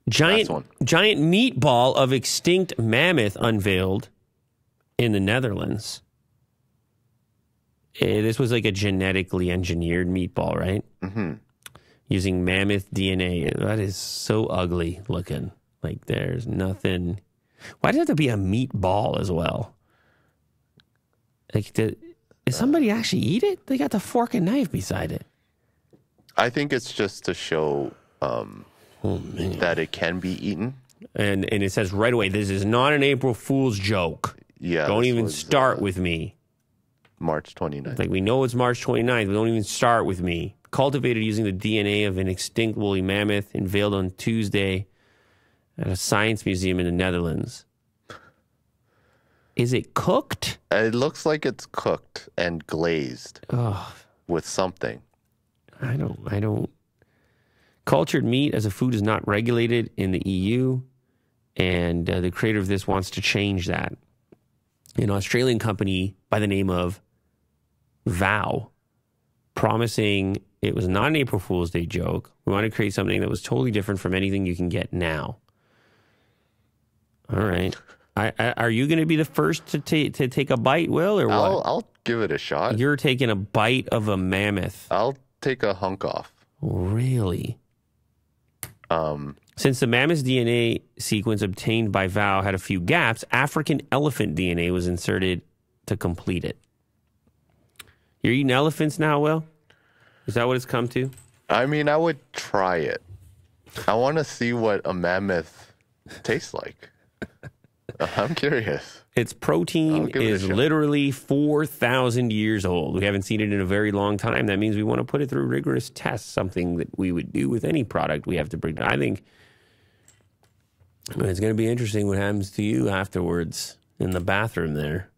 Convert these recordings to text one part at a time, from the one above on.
Giant meatball of extinct mammoth unveiled in the Netherlands. This was like a genetically engineered meatball, right? Mm-hmm. Using mammoth DNA. That is so ugly looking. Like there's nothing. Why does it have to be a meatball as well? Like, did somebody actually eat it? They got the fork and knife beside it. I think it's just to show that it can be eaten. And it says right away, this is not an April Fool's joke. Yeah. Don't even start with me. March 29th. Like, we know it's March 29th. But don't even start with me. Cultivated using the DNA of an extinct woolly mammoth, unveiled on Tuesday at a science museum in the Netherlands. Is it cooked? It looks like it's cooked and glazed with something. I don't. Cultured meat as a food is not regulated in the EU, and the creator of this wants to change that. An Australian company by the name of Vow, promising it was not an April Fool's Day joke. We want to create something that was totally different from anything you can get now. All right. Are you going to be the first to take a bite, Will, or what? I'll give it a shot. You're taking a bite of a mammoth. I'll take a hunk off. Really? Since the mammoth's DNA sequence obtained by Vow had a few gaps, African elephant DNA was inserted to complete it. You're eating elephants now, Will? Is that what it's come to? I mean, I would try it. I want to see what a mammoth tastes like. I'm curious. Its protein is literally 4,000 years old. We haven't seen it in a very long time. That means we want to put it through rigorous tests, something that we would do with any product we have to bring. I think it's going to be interesting what happens to you afterwards in the bathroom there.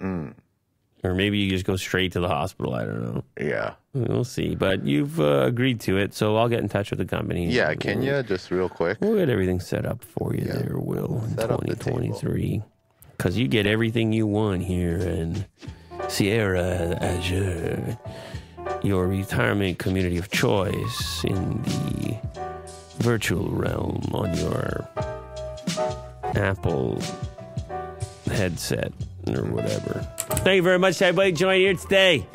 Or maybe you just go straight to the hospital. I don't know. Yeah. We'll see. But you've agreed to it, so I'll get in touch with the company. Yeah, can you? Just real quick. We'll get everything set up for you there, Will, in 2023. Because you get everything you want here in Sierra Azure, your retirement community of choice in the virtual realm on your Apple headset or whatever. Thank you very much, everybody, joining here today.